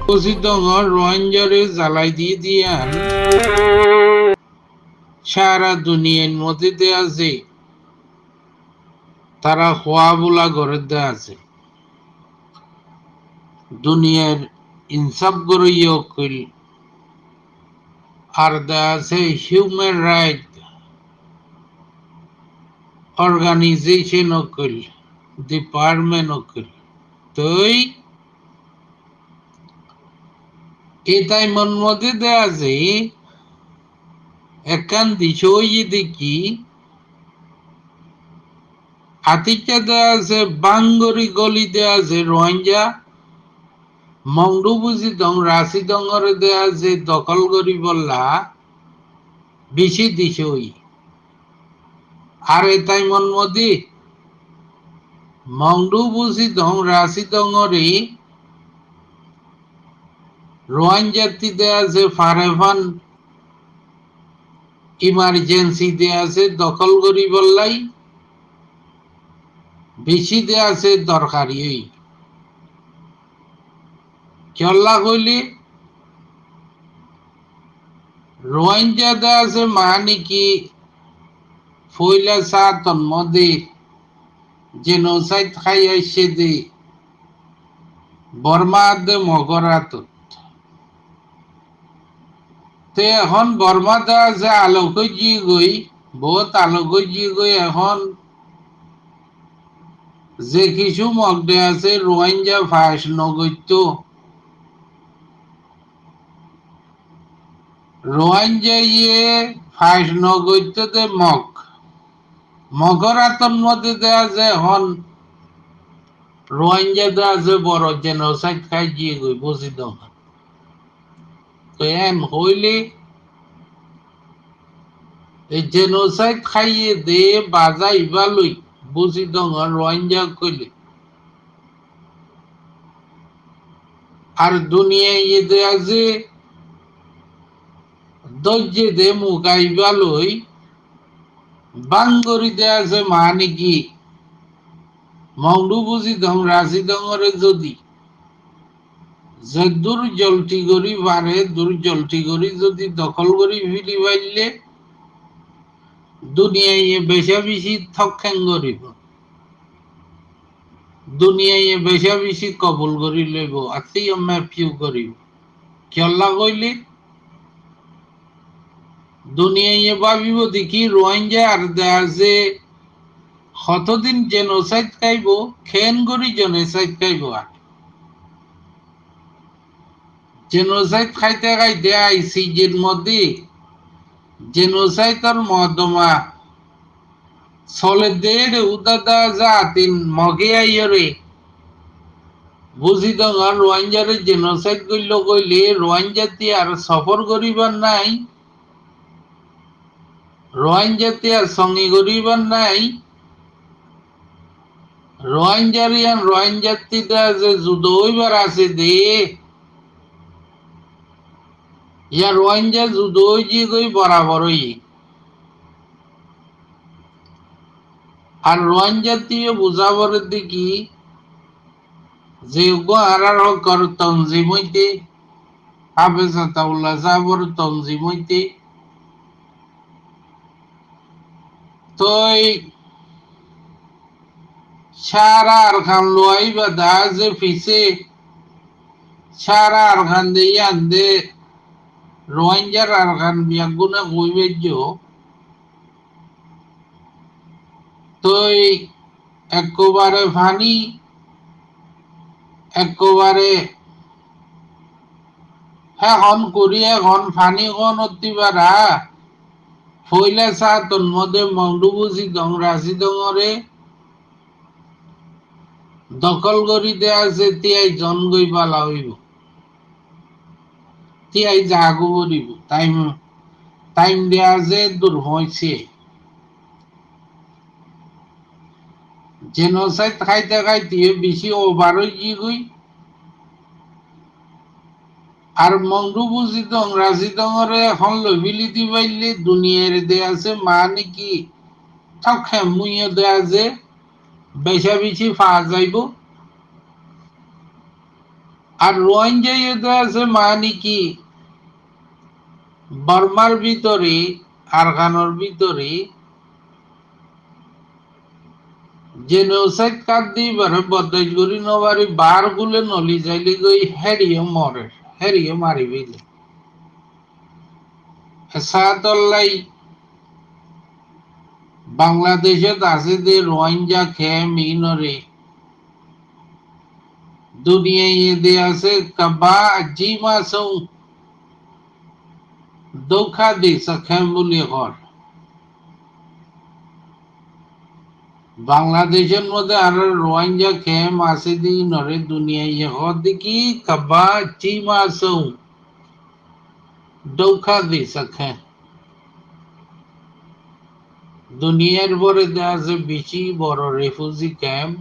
Positongor রোহিঙ্গারে জ্বালাই দিয়ে দিয়ান সারা দুনিয়ার মধ্যে দেয়া আছে তারা খোয়া বোলা করে দেয়া আছে দুনিয়ার ইনসাফ গরইয় কইল আর দেয়া আছে হিউম্যান রাইট অর্গানাইজেশন কইল ডিপার্টমেন্ট কইল তই এটাই মন মধ্যে দেয়া আছে একান দিশই দেখি আতিকা দেয়া আছে বাঙ্গরি গলি দেয়া আছে রোহিঙ্গা মংডু বুঝি দং রাশি দংরে দেয়া আছে দখল করি বললা বেশি দিশই আর এটাই মন মধ্যে মংডু বুঝি দং রাশি দংরে রোহিঙ্গাতি দেয়া আছে ফারেফান ইমার্জেন্সি দেয়া আছে দখল করি বললাই বেশি দেয়া আছে দরকারি চল্লা কইলে রোহিঙ্গা দেয়া আছে মানে কি ফইলা সাতন মধ্যে জেনোসাইড খাই আইসে দে বর্মা দে মগরাত তে এখন বর্মা দেওয়া আছে আলোক জি গই বহুত আলোক জি গই এখন যে কিছু মগদে আছে রোহিঙ্গা ফাঁস নগত্য রোহিঙ্গা ইয়ে ফাঁস নগত্যতে মগরাতন মধ্যে দেওয়া আছে এখন রোহিঙ্গা দেওয়া আছে বড় জেনোসাইড খাই জি গই বুঝি দাও তো এন হইলে এই জেনোসাইড খাইয়ে দে বাজাই ভালোই বুঝি দং রোহিঙ্গা কইলে আর দুনিয়ায় ইয়ে দেয়া যে দজ্জে দে মুগাই ভালোই বাঙ্গরি দেয়া আছে মানে কি মংডু বুঝি দং রাশি দংরে যদি যে দূর জলটি গড়ি বাড়ে দূর জলটি গড়ি যদি দখল করি ফিলি পাইলে দুনিয়ায় বেশা বেশি থক্ষেন করিব দুনিয়ায় বেশা বেশি কবুল করি লইব আতি ফিউ করিব খেলা কইলে দুনিয়ায় ভাবিব দেখি রোহিঙ্গা আর দেয়া যে কতদিন জেনোসাইড খাইব খেন করি জেনোসাইড খাইব আর জেনোসাইড খাইতে খাইতে আইসিজের মধ্যে জেনোসাইডর মদমা চলে দেড় উদাদা যা তিন মগে আইরে বুঝি দং রোহিঙ্গারে জেনোসাইড কইল কইলে রোহিঙ্গাতি আর সফর করিবার নাই রোহিঙ্গাতি আর সঙ্গী করিবার নাই রোহিঙ্গারিয়ান রোহিঙ্গাতিটা যে যুদ্ধ হইবার আছে দে ইয়া রোহিঙ্গা যুদ্ধ হইজি গই বরাবরই আর রোহিঙ্গাতিও বুঝাবরের দিকে যে আরার কর তনজিম হইতে হাফেজ আতাউল্লাহ সাহাবর তনজিম হইতে তো সারা আর খান লোয়াই বা দা যে ফিসে সারা আর খান দিয়ে আন্দে রোহিঙ্গার আর খান বিয়াগুনা কইবেজ তো একবারে ফানি একবারে হ্যাঁ হন করি এখন ফানি কোন অতিবারা ফইলা সা তোর মধ্যে মংডু বুঝি দং রাশি দংরে দখল করি দেয়া আছে তিয়াই জন গই পালা হইব তিয়াই জাগু করিব টাইম দেয়া আছে দূর হয়েছে জেনোসাইড খাইতে খাইতে বেশি ওভার হয়ে গই আর মংডু বুঝি দং রাশি দংরে এখন লবিলি দিবাইলে দুনিয়ার দেয়া আছে মানে কি ঠকে মুইও দেয়া যে বেশা বেশি ফা যাইব আর রোহিঙ্গা ইয়েতে আছে মানে কি বর্মার ভিতরে আরগানোর ভিতরে জেনোসাইড কাট দিবারে বদাইশ করি নবারি বার গুলে নলি যাইলে গই হেরিও মরে হেরিও মারি বিলে সাতল্লাই বাংলাদেশত আছে যে রোহিঙ্গা খেয়ে মিনরে দুনিয়ায় দে আছে কবা জিমা সৌ ধোখা দি সখেম বলি হর বাংলাদেশের মধ্যে আর রোহিঙ্গা খেয়ে মাসে দি নরে দুনিয়ায় হর দেখি কবা জিমা সৌ ধোখা দি সখে দুনিয়ার পরে আছে বেশি বড় রেফিউজি ক্যাম্প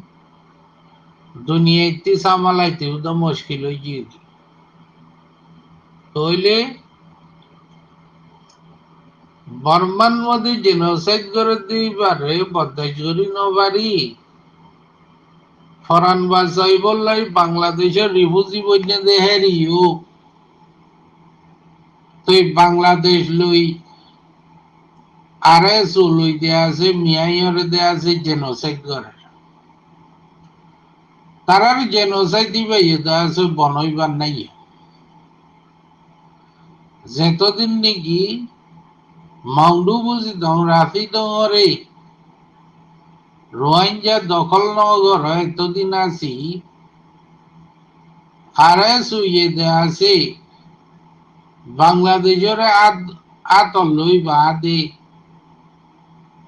দুনিয়াতে সামালাইতে তো মুশকিল হয়ে গিয়ে তাইলে বর্মান মধ্যে জেনোসাইড করে দিবারে বদাইশ করি নবারি ফরান বাসাই বললাই বাংলাদেশের রিফিউজি বইনে দে হেরিও তুই বাংলাদেশ লই আরএস লই দেয়া আছে মিয়াইরে দেয়া আছে জেনোসাইড করে তারার জেনোসাইড দিবে দেয়া আছে বনইবার নাই যতদিন নাকি মাউন্ডু বুঝি দং রাফি দংরে রোহিঙ্গা দখল নগর এতদিন আছি আরএস ইয়ে দেয়া আছে বাংলাদেশের আতল লই বাদে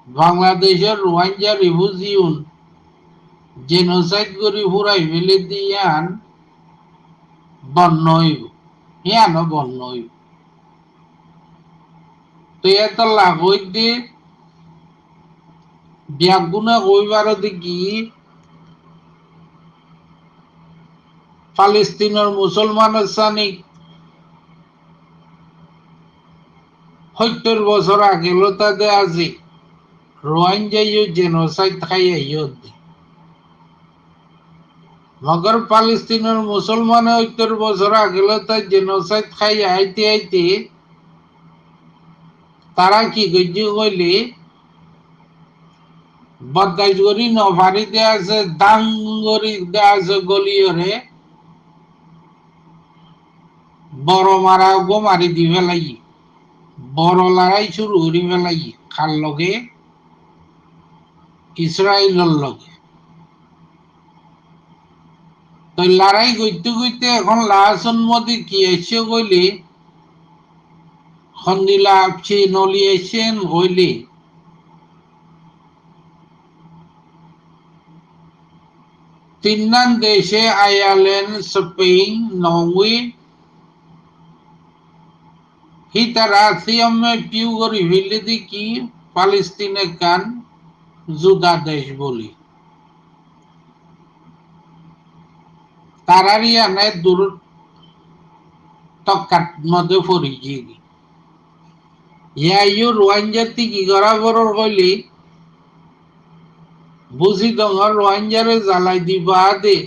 বাংলাদেশের রোহিঙ্গা রিফিউজিউন জেনোসাইড করে ফুরাই ফেলে দিয়ান বন্য হইব হিয়ানো বন্য হইব তো এত লাভ হইতে ব্যাগুনা কইবার দেখি পালেস্তিনের মুসলমানের সানি ৭০ বছর আগে তাদের আছে রোহিঙ্গা জেনোসাইড খাইয়া মগর পালেস্তিনের মুসলমান ৭০ বছর আগে তার জেনোসাইড খাইয়া আইতে আইতে তারা কি গজ্জি কইলে বদাইশ করি নভারিতে আছে দাঙ্গরি আছে গলিয়রে বড় মারা গো মারি দি ফেলাই বড় লড়াই শুরু করি ফেলাই খার লগে ইসরায়েলের লগে তো লড়াই করতে করতে এখন লাসন মধ্যে কি এসে কইলে খন্দিলা আপছি নলি এসেন হইলে তিনান দেশে আয়ারল্যান্ড স্পেন নরওয়ে হিতারাসিয়ামে পিউ করি ফেলে দেখি পালেস্তিনে কান জুদা দেশ বলি তারারই আনে দূর তকাত মধ্যে পড়ি গিয়ে ইয়াইও রোহিঙ্গাতি কি করা বড় হইলে বুঝি দঙ্গর রোহিঙ্গারে জ্বালাই দিবা দে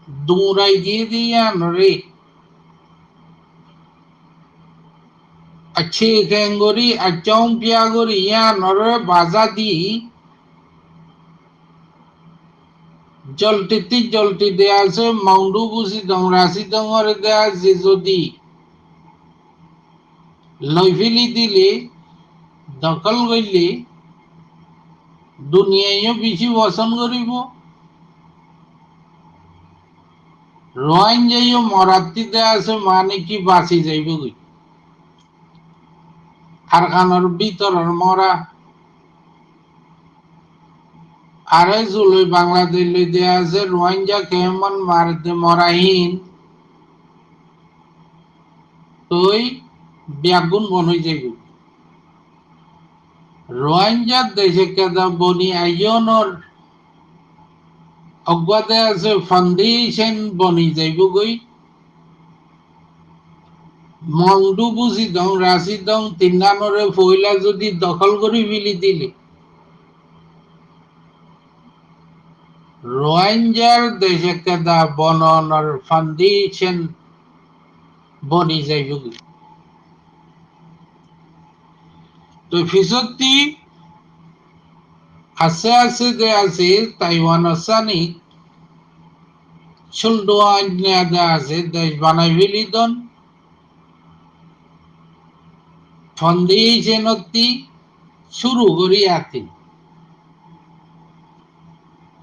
দৌড়াই দিয়ে দিয়া নরে अच्छे खेंगोरी अच्छाऊ पियागोरी यहाँ नरे बाजा दी जलती देया से माउंडू बुसी दंगरासी दंगरे देया से जोदी लइफिली दिले दखल गइले दुनियायो बेशी वसन करिबो रोहिंग्यायो मराठी देया से माने की बासी जाइबो गई আরগানোর ভিতরের মরা আরে জুলই বাংলাদেশ লই দেয়া আছে রোহিঙ্গা কেমন মারতে মরাহীন তুই ব্যাগুন বনই যাইব রোহিঙ্গা দেশে কেদা বনি আইয়নর অজ্ঞাতে আছে ফাউন্ডেশন বনি যাইব গই মংডু বুঝি দং রাশি দং তিনানরে ফইলা যদি দখল করি ফেলি দিলে রোহিঙ্গার দেশে কেদা বননের ফাউন্ডেশন বনি যাইব তো ফিসতি আছে আছে যে আছে তাইওয়ান আসানি সুলদোয়ান আছে দেশ বানাই ফেলিদন ফাউন্ডেশনতি শুরু করি আতি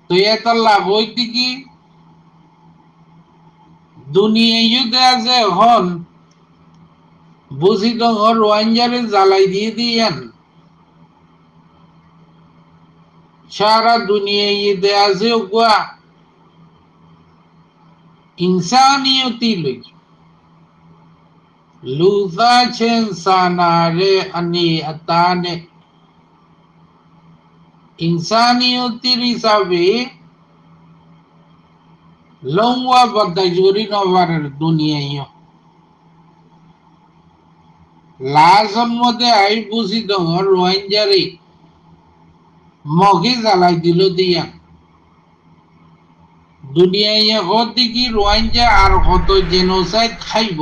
তো এটা লাভ হইতে কি দুনিয়ায় যুদ্ধে আছে হন বুঝি তো রোহিঙ্গারে জ্বালাই দিয়ে দিয়েন সারা দুনিয়ায় যুদ্ধে আছে ওগুয়া ইনসানিয়তি লই লুজা ছেন সানারে আনি আতানে ইনসানিয়তির হিসাবে লংওয়া বদাজুরি নবারের দুনিয়ায় লাজম মধ্যে আই বুঝি দং রোহিঙ্গারে মগে জ্বালাই দিল দিয়া দুনিয়ায় হতে কি রোহিঙ্গা আর কত জেনোসাইড খাইব